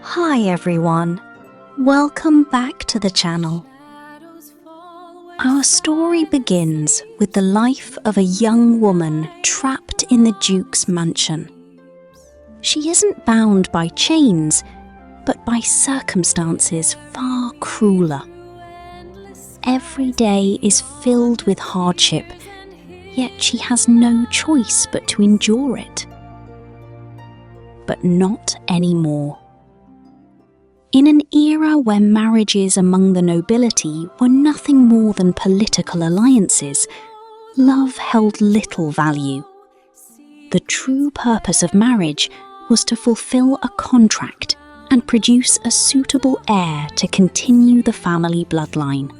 Hi everyone, welcome back to the channel. Our story begins with the life of a young woman trapped in the Duke's mansion. She isn't bound by chains, but by circumstances far crueler. Every day is filled with hardship, yet she has no choice but to endure it. But not anymore. In an era where marriages among the nobility were nothing more than political alliances, love held little value. The true purpose of marriage was to fulfill a contract and produce a suitable heir to continue the family bloodline.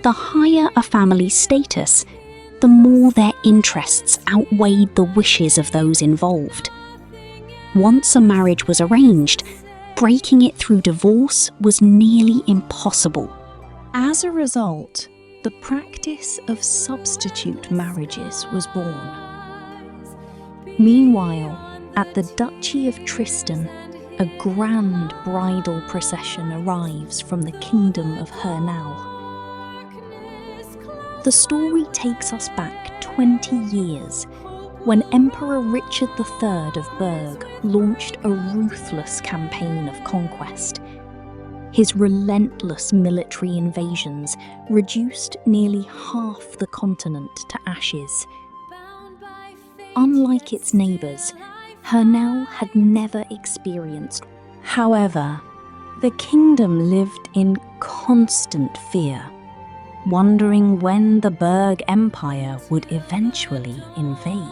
The higher a family's status, the more their interests outweighed the wishes of those involved. Once a marriage was arranged, breaking it through divorce was nearly impossible. As a result, the practice of substitute marriages was born. Meanwhile, at the Duchy of Tristan, a grand bridal procession arrives from the kingdom of Hernal. The story takes us back 20 years, when Emperor Richard III of Berg launched a ruthless campaign of conquest. His relentless military invasions reduced nearly half the continent to ashes. Unlike its neighbours, Hernal had never experienced. However, the kingdom lived in constant fear, wondering when the Berg Empire would eventually invade.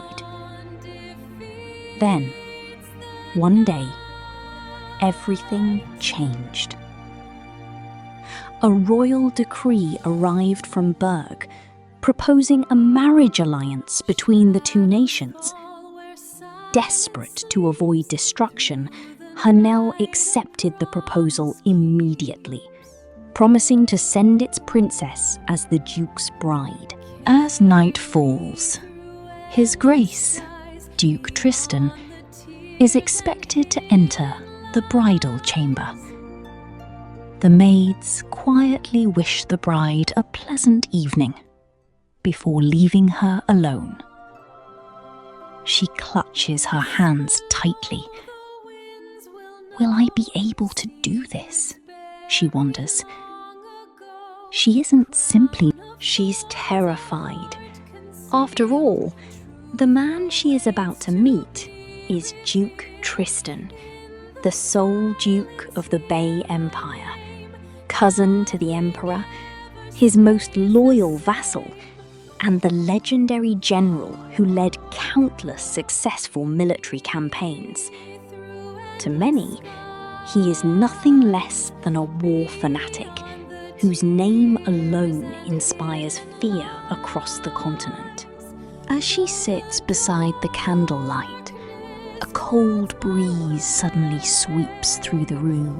Then, one day, everything changed. A royal decree arrived from Berg, proposing a marriage alliance between the two nations. Desperate to avoid destruction, Hernal accepted the proposal immediately, promising to send its princess as the Duke's bride. As night falls, His Grace, Duke Tristan, is expected to enter the bridal chamber. The maids quietly wish the bride a pleasant evening before leaving her alone. She clutches her hands tightly. Will I be able to do this? She wonders. She isn't simply, she's terrified. After all, the man she is about to meet is Duke Tristan, the sole Duke of the Bay Empire, cousin to the Emperor, his most loyal vassal, and the legendary general who led countless successful military campaigns. To many, he is nothing less than a war fanatic, whose name alone inspires fear across the continent. As she sits beside the candlelight, a cold breeze suddenly sweeps through the room.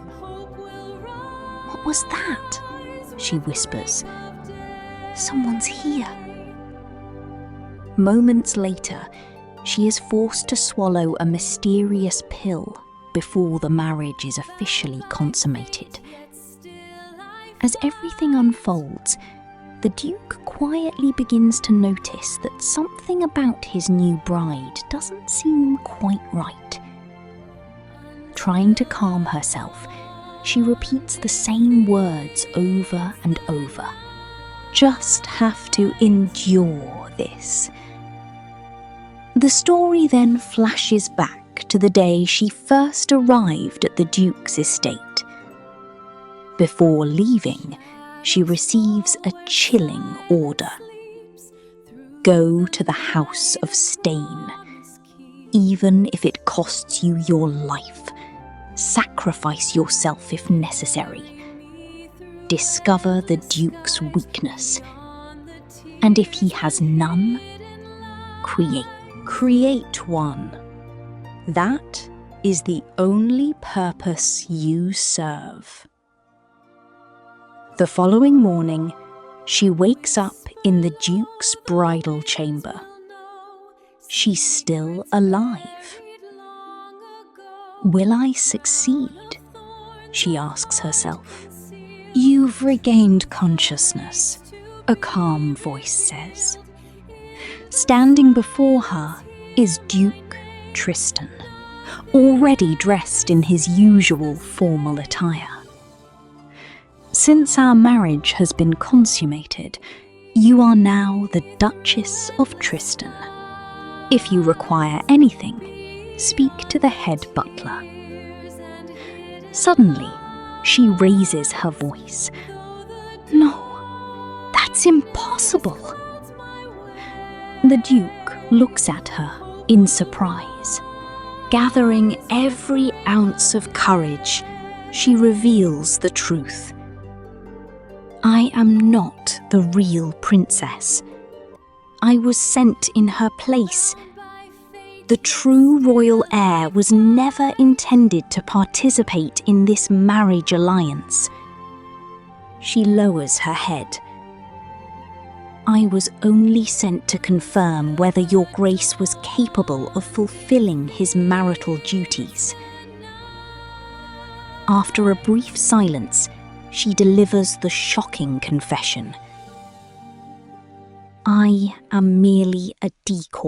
"What was that?" she whispers. "Someone's here." Moments later, she is forced to swallow a mysterious pill before the marriage is officially consummated. As everything unfolds, the Duke quietly begins to notice that something about his new bride doesn't seem quite right. Trying to calm herself, she repeats the same words over and over. "Just have to endure this." The story then flashes back to the day she first arrived at the Duke's estate. Before leaving, she receives a chilling order. Go to the House of Stain. Even if it costs you your life, sacrifice yourself if necessary. Discover the Duke's weakness, and if he has none, create one. That is the only purpose you serve. The following morning, she wakes up in the Duke's bridal chamber. She's still alive. Will I succeed? She asks herself. You've regained consciousness, a calm voice says. Standing before her is Duke Tristan, already dressed in his usual formal attire. Since our marriage has been consummated, you are now the Duchess of Tristan. If you require anything, speak to the head butler. Suddenly, she raises her voice. No, that's impossible. The Duke looks at her in surprise. Gathering every ounce of courage, she reveals the truth. I am not the real princess. I was sent in her place. The true royal heir was never intended to participate in this marriage alliance. She lowers her head. I was only sent to confirm whether your grace was capable of fulfilling his marital duties. After a brief silence, she delivers the shocking confession. I am merely a decoy.